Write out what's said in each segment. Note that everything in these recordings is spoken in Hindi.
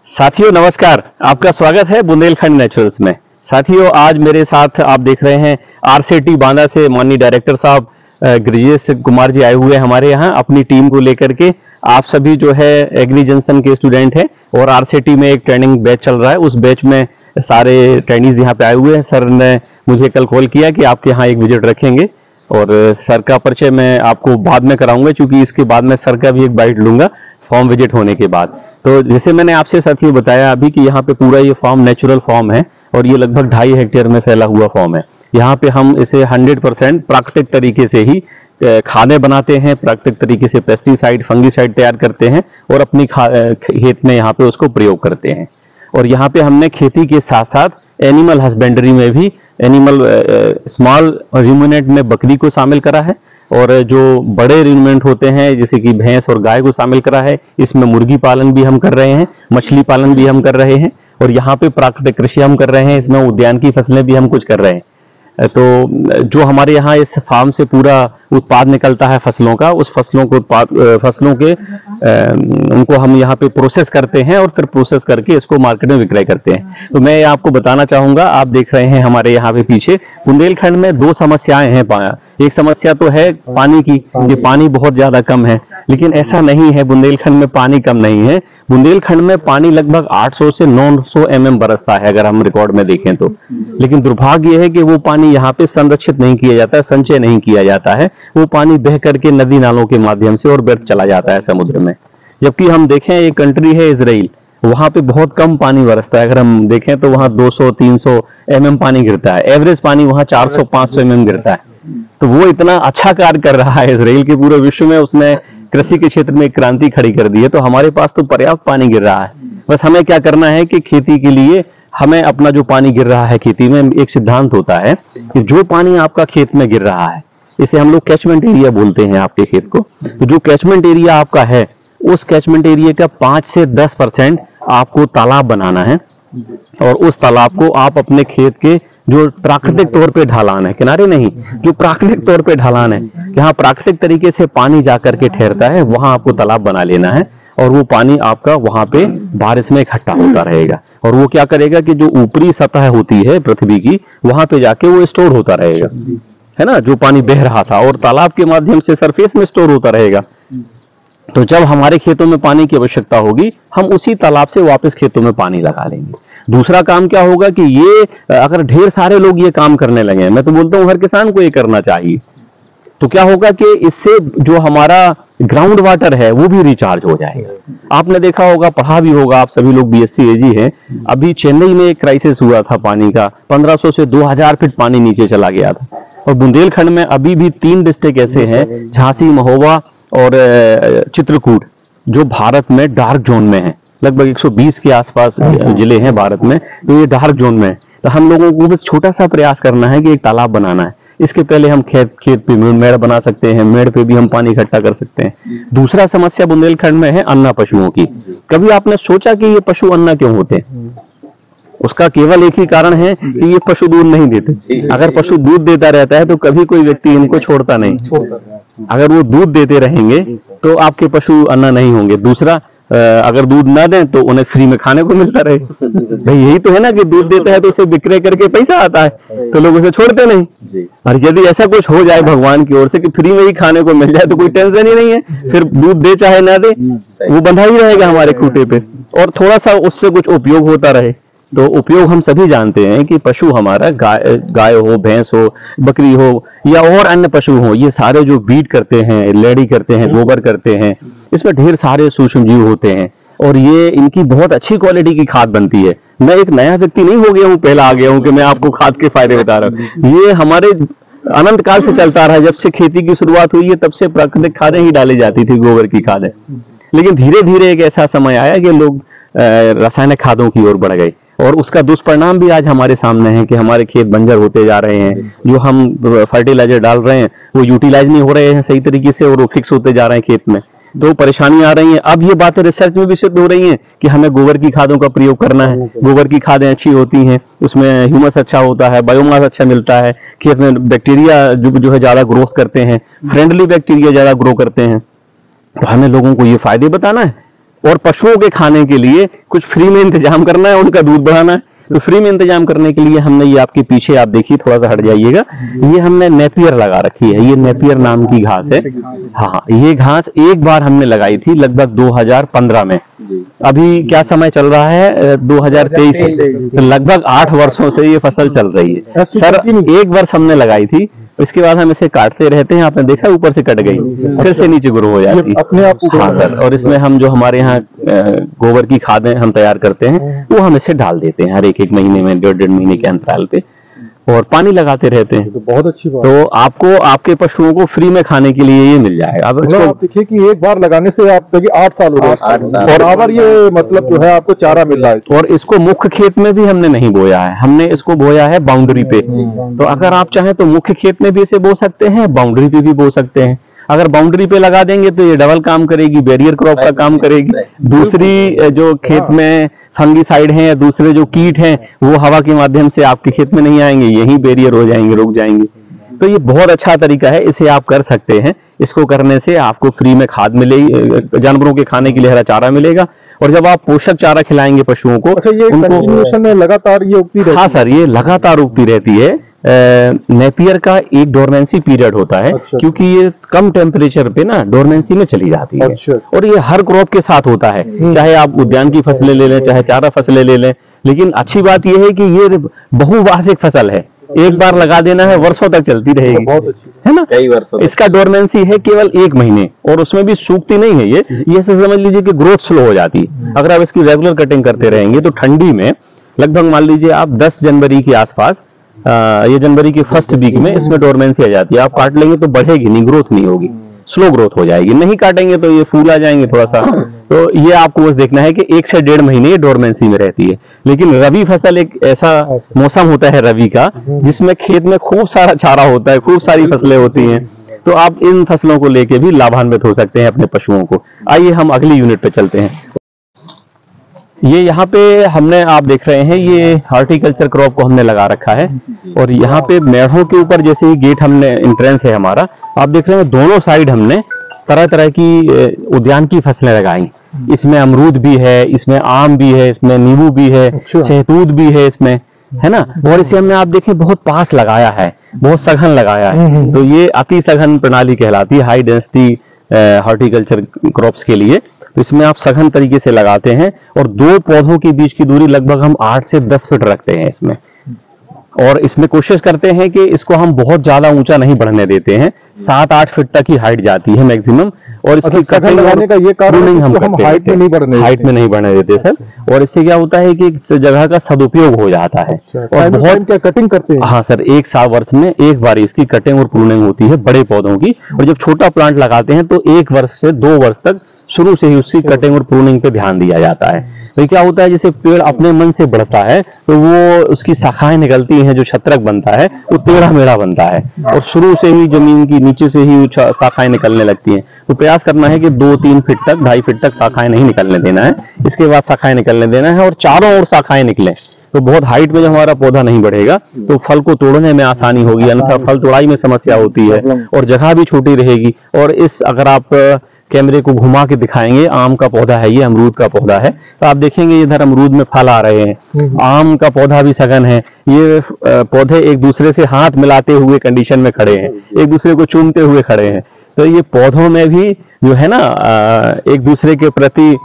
साथियों नमस्कार, आपका स्वागत है बुंदेलखंड नेचुरल्स में। साथियों आज मेरे साथ आप देख रहे हैं आरसीटी बांदा से माननीय डायरेक्टर साहब ब्रिजेश कुमार जी आए हुए हैं हमारे यहाँ अपनी टीम को लेकर के। आप सभी जो है एग्री जंक्शन के स्टूडेंट हैं और आरसीटी में एक ट्रेनिंग बैच चल रहा है, उस बैच में सारे ट्रेनिंग्स यहाँ पे आए हुए हैं। सर ने मुझे कल कॉल किया कि आपके यहाँ एक विजिट रखेंगे और सर का परिचय मैं आपको बाद में कराऊंगा, क्योंकि इसके बाद में सर का भी एक बाइट लूंगा फॉर्म विजिट होने के बाद। तो जैसे मैंने आपसे साथियों बताया अभी कि यहाँ पे पूरा ये फार्म नेचुरल फार्म है और ये लगभग 2.5 हेक्टेयर में फैला हुआ फार्म है। यहाँ पे हम इसे 100% प्राकृतिक तरीके से ही खादें बनाते हैं, प्राकृतिक तरीके से पेस्टिसाइड फंगिसाइड तैयार करते हैं और अपनी खेत में यहाँ पे उसको प्रयोग करते हैं। और यहाँ पे हमने खेती के साथ साथ एनिमल हस्बेंड्री में भी एनिमल स्मॉल रूमिनेंट में बकरी को शामिल करा है और जो बड़े रूमिनेंट होते हैं जैसे कि भैंस और गाय को शामिल करा है। इसमें मुर्गी पालन भी हम कर रहे हैं, मछली पालन भी हम कर रहे हैं और यहाँ पे प्राकृतिक कृषि हम कर रहे हैं, इसमें उद्यान की फसलें भी हम कुछ कर रहे हैं। तो जो हमारे यहाँ इस फार्म से पूरा उत्पाद निकलता है फसलों का, उस फसलों को फसलों के उनको हम यहाँ पे प्रोसेस करते हैं और फिर प्रोसेस करके इसको मार्केट में विक्रय करते हैं। तो मैं आपको बताना चाहूंगा, आप देख रहे हैं हमारे यहाँ पे पीछे बुंदेलखंड में 2 समस्याएं हैं। एक समस्या तो है पानी की, ये पानी बहुत ज्यादा कम है, लेकिन ऐसा नहीं है बुंदेलखंड में पानी कम नहीं है। बुंदेलखंड में पानी लगभग 800 से 900 mm बरसता है अगर हम रिकॉर्ड में देखें तो। लेकिन दुर्भाग्य है कि वो पानी यहाँ पे संरक्षित नहीं किया जाता है, संचय नहीं किया जाता है। वो पानी बह करके नदी नालों के माध्यम से और व्यर्थ चला जाता है समुद्र में। जबकि हम देखें एक कंट्री है इजराइल, वहां पे बहुत कम पानी बरसता है। अगर हम देखें तो वहां 200-300 mm पानी गिरता है, एवरेज पानी वहां 400-500 mm गिरता है। तो वो इतना अच्छा कार्य कर रहा है इजराइल के पूरे विश्व में, उसने कृषि के क्षेत्र में एक क्रांति खड़ी कर दी है। तो हमारे पास तो पर्याप्त पानी गिर रहा है, बस हमें क्या करना है कि खेती के लिए हमें अपना जो पानी गिर रहा है खेती में, एक सिद्धांत होता है कि जो पानी आपका खेत में गिर रहा है, इसे हम लोग कैचमेंट एरिया बोलते हैं आपके खेत को। तो जो कैचमेंट एरिया आपका है, उस कैचमेंट एरिया का 5 से 10% आपको तालाब बनाना है और उस तालाब को आप अपने खेत के जो प्राकृतिक तौर पे ढलान है, किनारे नहीं, जो प्राकृतिक तौर पे ढलान है, जहाँ प्राकृतिक तरीके से पानी जाकर के ठहरता है, वहां आपको तालाब बना लेना है और वो पानी आपका वहां पे बारिश में इकट्ठा होता रहेगा। और वो क्या करेगा कि जो ऊपरी सतह होती है पृथ्वी की, वहां पे जाके वो स्टोर होता रहेगा, है ना, जो पानी बह रहा था, और तालाब के माध्यम से सरफेस में स्टोर होता रहेगा। तो जब हमारे खेतों में पानी की आवश्यकता होगी, हम उसी तालाब से वापस खेतों में पानी लगा लेंगे। दूसरा काम क्या होगा कि ये अगर ढेर सारे लोग ये काम करने लगे, मैं तो बोलता हूं हर किसान को ये करना चाहिए, तो क्या होगा कि इससे जो हमारा ग्राउंड वाटर है वो भी रिचार्ज हो जाएगा। आपने देखा होगा, पढ़ा भी होगा, आप सभी लोग बीएससी एजी हैं। अभी चेन्नई में एक क्राइसिस हुआ था पानी का, 1500 से 2000 फीट पानी नीचे चला गया था। और बुंदेलखंड में अभी भी 3 डिस्ट्रिक्ट ऐसे हैं, झांसी, महोबा और चित्रकूट, जो भारत में डार्क जोन में है। लगभग 120 के आसपास जिले हैं भारत में, तो ये डार्क जोन में है। तो हम लोगों को बस छोटा सा प्रयास करना है कि एक तालाब बनाना है। इसके पहले हम खेत पे मेड़ बना सकते हैं, मेड़ पे भी हम पानी इकट्ठा कर सकते हैं। दूसरा समस्या बुंदेलखंड में है अन्ना पशुओं की। कभी आपने सोचा कि ये पशु अन्ना क्यों होते हैं? उसका केवल एक ही कारण है कि ये पशु दूध नहीं देते। अगर पशु दूध देता रहता है तो कभी कोई व्यक्ति इनको छोड़ता नहीं। अगर वो दूध देते रहेंगे तो आपके पशु अन्ना नहीं होंगे। दूसरा, अगर दूध ना दें तो उन्हें फ्री में खाने को मिलता रहे। भाई यही तो है ना कि दूध देता है तो उसे विक्रय करके पैसा आता है, तो लोग उसे छोड़ते नहीं। और यदि ऐसा कुछ हो जाए भगवान की ओर से कि फ्री में ही खाने को मिल जाए तो कोई टेंशन ही नहीं है, फिर दूध दे चाहे ना दे, वो बंधा ही रहेगा हमारे खूंटे पे और थोड़ा सा उससे कुछ उपयोग होता रहे। तो उपयोग हम सभी जानते हैं कि पशु हमारा गाय हो, भैंस हो, बकरी हो या और अन्य पशु हो, ये सारे जो बीट करते हैं, लेड़ी करते हैं, गोबर करते हैं, इसमें ढेर सारे सूक्ष्म जीव होते हैं और ये इनकी बहुत अच्छी क्वालिटी की खाद बनती है। मैं एक नया व्यक्ति नहीं हो गया हूँ, पहला आ गया हूँ कि मैं आपको खाद के फायदे बता रहा हूँ। ये हमारे अनंत काल से चलता रहा, जब से खेती की शुरुआत हुई है तब से प्राकृतिक खादें ही डाली जाती थी, गोबर की खादें। लेकिन धीरे धीरे एक ऐसा समय आया कि लोग रासायनिक खादों की ओर बढ़ गए और उसका दुष्परिणाम भी आज हमारे सामने है कि हमारे खेत बंजर होते जा रहे हैं। जो हम फर्टिलाइजर डाल रहे हैं वो यूटिलाइज नहीं हो रहे हैं सही तरीके से और वो फिक्स होते जा रहे हैं खेत में, तो परेशानी आ रही है। अब ये बातें रिसर्च में भी सिद्ध हो रही हैं कि हमें गोबर की खादों का प्रयोग करना है। गोबर की खादें अच्छी होती हैं, उसमें ह्यूमस अच्छा होता है, बायोमास अच्छा मिलता है, खेत में बैक्टीरिया जो है ज्यादा ग्रोथ करते हैं, फ्रेंडली बैक्टीरिया ज्यादा ग्रो करते हैं। तो हमें लोगों को ये फायदे बताना है और पशुओं के खाने के लिए कुछ फ्री में इंतजाम करना है, उनका दूध बढ़ाना है। तो फ्री में इंतजाम करने के लिए हमने ये आपके पीछे आप देखिए, थोड़ा सा हट जाइएगा, ये हमने नेपियर लगा रखी है। ये नेपियर नाम की घास है। हाँ, ये घास एक बार हमने लगाई थी लगभग 2015 में। अभी क्या समय चल रहा है, 2023, तो लगभग 8 वर्षों से ये फसल चल रही है सर। एक वर्ष हमने लगाई थी, इसके बाद हम इसे काटते रहते हैं। आपने देखा ऊपर से कट गई, फिर से नीचे ग्रो हो जाती है अपने आप। हाँ सर, और इसमें हम जो हमारे यहाँ गोबर की खादें हम तैयार करते हैं, वो हम इसे डाल देते हैं हर एक महीने में, 1.5 महीने के अंतराल पे, और पानी लगाते रहते हैं। तो बहुत अच्छी बात। तो आपको आपके पशुओं को फ्री में खाने के लिए ये मिल जाएगा। अब इसको आप देखिए कि एक बार लगाने से आप देखिए 8 साल हो गए, और बराबर ये मतलब जो है आपको चारा मिल रहा है। और इसको मुख्य खेत में भी हमने नहीं बोया है, हमने इसको बोया है बाउंड्री पे। तो अगर आप चाहें तो मुख्य खेत में भी इसे बो सकते हैं, बाउंड्री पे भी बो सकते हैं। अगर बाउंड्री पे लगा देंगे तो ये डबल काम करेगी, बैरियर क्रॉप का काम करेगी। दूसरी जो खेत में फंगीसाइड हैं या दूसरे जो कीट हैं, वो हवा के माध्यम से आपके खेत में नहीं आएंगे, यही बैरियर हो जाएंगे, रुक जाएंगे। तो ये बहुत अच्छा तरीका है, इसे आप कर सकते हैं। इसको करने से आपको फ्री में खाद मिलेगी, जानवरों के खाने के लिए हरा चारा मिलेगा, और जब आप पोषक चारा खिलाएंगे पशुओं को, अच्छा, ये कंटिन्यूएशन में लगातार ये उगती रहती है? हाँ सर, ये लगातार उगती रहती है। नेपियर का एक डोरमेंसी पीरियड होता है। अच्छा। क्योंकि ये कम टेम्परेचर पे ना डोरमेंसी में चली जाती है। अच्छा। और ये हर क्रॉप के साथ होता है, चाहे आप उद्यान की फसलें ले लें, चाहे चारा फसलें ले लें। लेकिन अच्छी बात यह है कि ये बहुवार्षिक फसल है, एक बार लगा देना है, वर्षों तक चलती रहेगी। बहुत अच्छी है ना, कई वर्षों। इसका डोरमेंसी है केवल 1 महीने, और उसमें भी सूखती नहीं है ये से समझ लीजिए कि ग्रोथ स्लो हो जाती है। अगर आप इसकी रेगुलर कटिंग करते रहेंगे तो ठंडी में लगभग मान लीजिए आप 10 जनवरी के आसपास, ये जनवरी के फर्स्ट वीक में इसमें डोरमेंसी आ जाती है। आप काट लेंगे तो बढ़ेगी नहीं, ग्रोथ नहीं होगी, स्लो ग्रोथ हो जाएगी। नहीं काटेंगे तो ये फूल आ जाएंगे थोड़ा सा। तो ये आपको बस देखना है कि 1 से 1.5 महीने ये डोरमेंसी में रहती है। लेकिन रबी फसल एक ऐसा मौसम होता है रबी का, जिसमें खेत में खूब सारा चारा होता है, खूब सारी फसलें होती हैं। तो आप इन फसलों को लेके भी लाभान्वित हो सकते हैं अपने पशुओं को। आइए हम अगली यूनिट पे चलते हैं। ये यहाँ पे हमने, आप देख रहे हैं, ये हॉर्टिकल्चर क्रॉप को हमने लगा रखा है। और यहाँ पे मेढ़ों के ऊपर जैसे ही गेट हमने, एंट्रेंस है हमारा, आप देख रहे हैं दोनों साइड हमने तरह तरह की उद्यान की फसलें लगाई। इसमें अमरूद भी है, इसमें आम भी है, इसमें नींबू भी है, सहतूत भी है इसमें, है ना। और इसे हमने आप देखें बहुत पास लगाया है, बहुत सघन लगाया है। तो ये अति सघन प्रणाली कहलाती है, हाई डेंसिटी हॉर्टिकल्चर क्रॉप्स के लिए। तो इसमें आप सघन तरीके से लगाते हैं, और 2 पौधों के बीच की दूरी लगभग हम 8 से 10 फीट रखते हैं इसमें। और इसमें कोशिश करते हैं कि इसको हम बहुत ज्यादा ऊंचा नहीं बढ़ने देते हैं, 7-8 फीट तक ही हाइट जाती है मैक्सिमम। और इसकी कटिंग लगाने का ये कारण है, हम करते हैं, हाइट में नहीं बढ़ने देते सर। और इससे क्या होता है कि जगह का सदुपयोग हो जाता है। और बहुत क्या कटिंग करते हैं? हाँ सर, 1 वर्ष में एक बार इसकी कटिंग और प्रूनिंग होती है बड़े पौधों की। और जब छोटा प्लांट लगाते हैं तो 1 वर्ष से 2 वर्ष तक शुरू से ही उसकी कटिंग और प्रूनिंग पे ध्यान दिया जाता है। तो क्या होता है, जैसे पेड़ अपने मन से बढ़ता है तो वो उसकी शाखाएं निकलती हैं, जो छत्रक बनता है वो टेढ़ा मेढ़ा बनता है, और शुरू से ही जमीन की नीचे से ही शाखाएं निकलने लगती हैं। तो प्रयास करना है कि 2-3 फीट तक, 2.5 फीट तक शाखाएं नहीं निकलने देना है, इसके बाद शाखाएं निकलने देना है। और चारों ओर शाखाएं निकलें, तो बहुत हाइट में जब हमारा पौधा नहीं बढ़ेगा तो फल को तोड़ने में आसानी होगी, अन्यथा फल तोड़ाई में समस्या होती है, और जगह भी छोटी रहेगी। और इस, अगर आप कैमरे को घुमा के दिखाएंगे, आम का पौधा है ये, अमरूद का पौधा है, तो आप देखेंगे इधर अमरूद में फल आ रहे हैं, आम का पौधा भी सघन है। ये पौधे एक दूसरे से हाथ मिलाते हुए कंडीशन में खड़े हैं, एक दूसरे को चूमते हुए खड़े हैं। तो ये पौधों में भी जो है ना, एक दूसरे के प्रति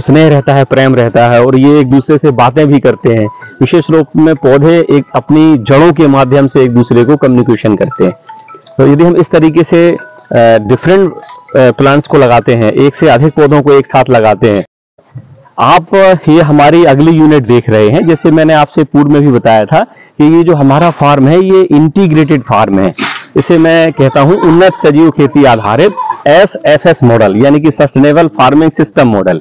स्नेह रहता है, प्रेम रहता है, और ये एक दूसरे से बातें भी करते हैं। विशेष रूप में पौधे एक अपनी जड़ों के माध्यम से एक दूसरे को कम्युनिकेशन करते हैं। तो यदि हम इस तरीके से डिफरेंट प्लांट्स को लगाते हैं, एक से अधिक पौधों को एक साथ लगाते हैं। आप ये हमारी अगली यूनिट देख रहे हैं। जैसे मैंने आपसे पूर्व में भी बताया था कि ये जो हमारा फार्म है ये इंटीग्रेटेड फार्म है। इसे मैं कहता हूं उन्नत सजीव खेती आधारित SFS मॉडल, यानी कि सस्टेनेबल फार्मिंग सिस्टम मॉडल।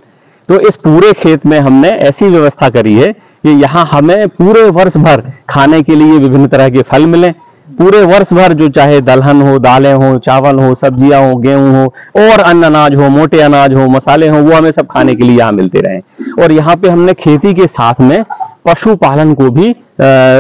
तो इस पूरे खेत में हमने ऐसी व्यवस्था करी है कि यहाँ हमें पूरे वर्ष भर खाने के लिए विभिन्न तरह के फल मिले, पूरे वर्ष भर जो चाहे दलहन हो, दालें हो, चावल हो, सब्जियां हो, गेहूं हो, और अन्य अनाज हो, मोटे अनाज हो, मसाले हो, वो हमें सब खाने के लिए यहाँ मिलते रहे। और यहाँ पे हमने खेती के साथ में पशुपालन को भी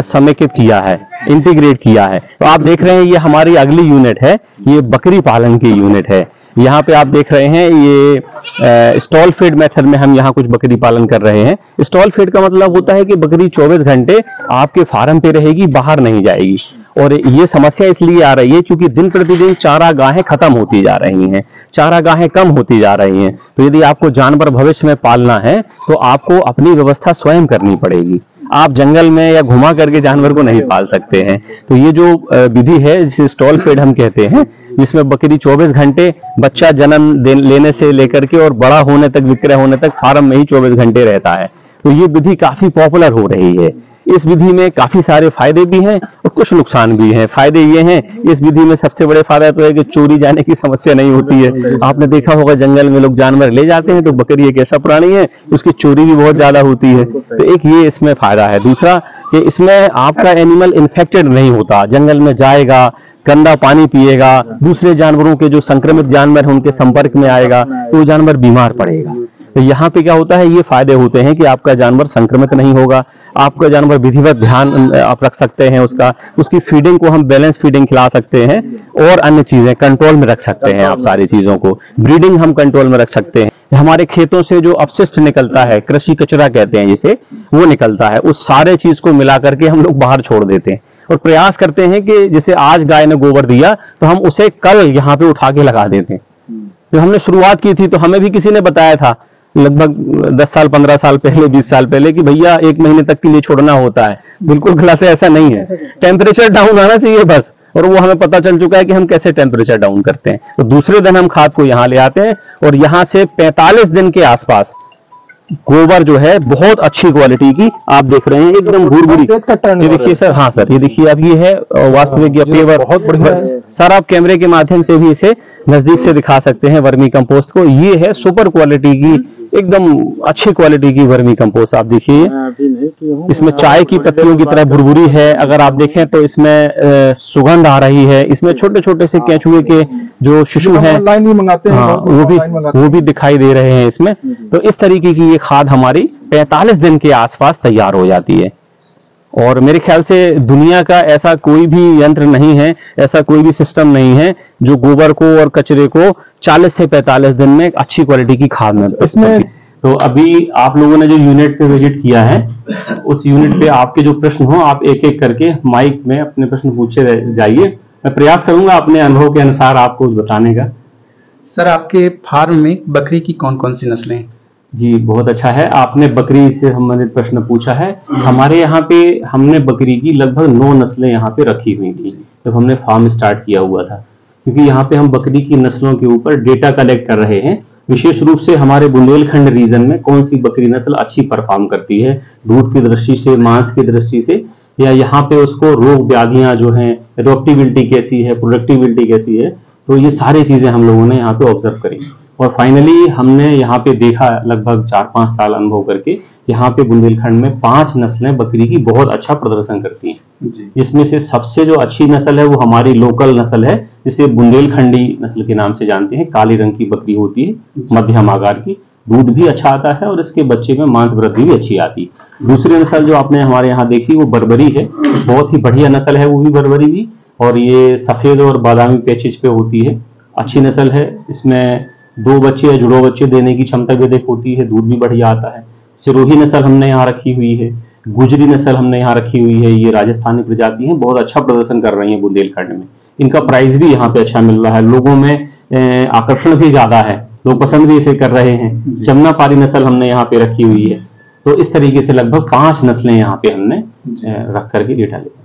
समेकित किया है, इंटीग्रेट किया है। तो आप देख रहे हैं ये हमारी अगली यूनिट है, ये बकरी पालन की यूनिट है। यहाँ पे आप देख रहे हैं ये स्टॉल फीड मेथड में हम यहाँ कुछ बकरी पालन कर रहे हैं। स्टॉल फीड का मतलब होता है कि बकरी 24 घंटे आपके फार्म पे रहेगी, बाहर नहीं जाएगी। और ये समस्या इसलिए आ रही है क्योंकि दिन प्रतिदिन चारागाहें खत्म होती जा रही हैं, चारागाहें कम होती जा रही हैं। तो यदि आपको जानवर भविष्य में पालना है तो आपको अपनी व्यवस्था स्वयं करनी पड़ेगी। आप जंगल में या घुमा करके जानवर को नहीं पाल सकते हैं। तो ये जो विधि है जिसे स्टॉल फीड हम कहते हैं, जिसमें बकरी 24 घंटे बच्चा जन्म लेने से लेकर के और बड़ा होने तक, विक्रय होने तक फार्म में ही 24 घंटे रहता है। तो ये विधि काफी पॉपुलर हो रही है। इस विधि में काफी सारे फायदे भी हैं और कुछ नुकसान भी हैं। फायदे ये हैं, इस विधि में सबसे बड़े फायदा तो है कि चोरी जाने की समस्या नहीं होती है। आपने देखा होगा जंगल में लोग जानवर ले जाते हैं, तो बकरी एक ऐसा प्राणी है उसकी चोरी भी बहुत ज्यादा होती है। तो एक ये इसमें फायदा है। दूसरा कि इसमें आपका एनिमल इन्फेक्टेड नहीं होता, जंगल में जाएगा, गंदा पानी पिएगा, दूसरे जानवरों के जो संक्रमित जानवर हैं उनके संपर्क में आएगा तो वो जानवर बीमार पड़ेगा। तो यहाँ पे क्या होता है, ये फायदे होते हैं कि आपका जानवर संक्रमित नहीं होगा, आपका जानवर विधिवत ध्यान आप रख सकते हैं उसकी फीडिंग को हम बैलेंस फीडिंग खिला सकते हैं और अन्य चीजें कंट्रोल में रख सकते हैं। आप सारी चीजों को ब्रीडिंग हम कंट्रोल में रख सकते हैं। हमारे खेतों से जो अपशिष्ट निकलता है, कृषि कचरा कहते हैं जिसे, वो निकलता है, उस सारे चीज को मिला करके हम लोग बाहर छोड़ देते हैं और प्रयास करते हैं कि जैसे आज गाय ने गोबर दिया तो हम उसे कल यहाँ पे उठा के लगा देते हैं। तो हमने शुरुआत की थी तो हमें भी किसी ने बताया था लगभग 10 साल 15 साल पहले, 20 साल पहले, कि भैया 1 महीने तक के लिए छोड़ना होता है। बिल्कुल गलत है, ऐसा नहीं है। टेम्परेचर डाउन आना चाहिए बस, और वो हमें पता चल चुका है कि हम कैसे टेम्परेचर डाउन करते हैं। तो दूसरे दिन हम खाद को यहाँ ले आते हैं और यहाँ से 45 दिन के आसपास गोबर जो है बहुत अच्छी क्वालिटी की आप देख रहे हैं, एकदम भूरभूरी। ये देखिए सर, हाँ सर, ये देखिए अब ये है वास्तविक पेवर, बहुत बढ़िया सर। आप कैमरे के माध्यम से भी इसे नजदीक से दिखा सकते हैं वर्मी कंपोस्ट को। ये है सुपर क्वालिटी की, एकदम अच्छी क्वालिटी की वर्मी कंपोस्ट। आप देखिए इसमें चाय की पत्तियों की तरह भुरभुरी है। अगर आप देखें तो इसमें सुगंध आ रही है। इसमें छोटे छोटे से केंचुए के जो शिशु हैं, ऑनलाइन भी मंगाते हैं, हाँ, वो भी दिखाई दे रहे हैं इसमें। तो इस तरीके की ये खाद हमारी 45 दिन के आसपास तैयार हो जाती है। और मेरे ख्याल से दुनिया का ऐसा कोई भी यंत्र नहीं है, ऐसा कोई भी सिस्टम नहीं है जो गोबर को और कचरे को 40 से 45 दिन में एक अच्छी क्वालिटी की खाद में इसमें। तो अभी आप लोगों ने जो यूनिट पे विजिट किया है, उस यूनिट पे आपके जो प्रश्न हो आप एक एक करके माइक में अपने प्रश्न पूछे जाइए। मैं प्रयास करूंगा अपने अनुभव के अनुसार आपको बताने का। सर, आपके फार्म में बकरी की कौन कौन सी नस्लें हैं? जी, बहुत अच्छा है, आपने बकरी से संबंधित प्रश्न पूछा है। हमारे यहाँ पे हमने बकरी की लगभग 9 नस्लें यहाँ पे रखी हुई थी जब हमने फार्म स्टार्ट किया हुआ था, क्योंकि यहाँ पे हम बकरी की नस्लों के ऊपर डेटा कलेक्ट कर रहे हैं। विशेष रूप से हमारे बुंदेलखंड रीजन में कौन सी बकरी नस्ल अच्छी परफॉर्म करती है दूध की दृष्टि से, मांस की दृष्टि से, या यहाँ पे उसको रोग व्याधियां जो हैं, एडॉप्टिबिलिटी कैसी है, प्रोडक्टिबिलिटी कैसी है। तो ये सारी चीजें हम लोगों ने यहाँ पे ऑब्जर्व करी और फाइनली हमने यहाँ पे देखा, लगभग 4-5 साल अनुभव करके, यहाँ पे बुंदेलखंड में 5 नस्लें बकरी की बहुत अच्छा प्रदर्शन करती हैं। जिसमें से सबसे जो अच्छी नस्ल है वो हमारी लोकल नस्ल है, जिसे बुंदेलखंडी नस्ल के नाम से जानते हैं। काली रंग की बकरी होती है, मध्यम आकार की, दूध भी अच्छा आता है और इसके बच्चे में मांस वृद्धि भी अच्छी आती है। दूसरी नस्ल जो आपने हमारे यहाँ देखी वो बर्बरी है, बहुत ही बढ़िया नस्ल है वो भी, बर्बरी भी, और ये सफेद और बादामी पैचेज पे होती है, अच्छी नस्ल है। इसमें 2 बच्चे या जुड़ो बच्चे देने की क्षमता भी अधिक होती है, दूध भी बढ़िया आता है। सिरोही नस्ल हमने यहाँ रखी हुई है, गुजरी नस्ल हमने यहाँ रखी हुई है, ये राजस्थानी प्रजाति है, बहुत अच्छा प्रदर्शन कर रही है बुंदेलखंड में। इनका प्राइस भी यहाँ पे अच्छा मिल रहा है, लोगों में आकर्षण भी ज्यादा है, लोग पसंद भी इसे कर रहे हैं। जमुनापारी नस्ल हमने यहाँ पे रखी हुई है। तो इस तरीके से लगभग 5 नस्लें यहाँ पे हमने रख करके डेटा लिया।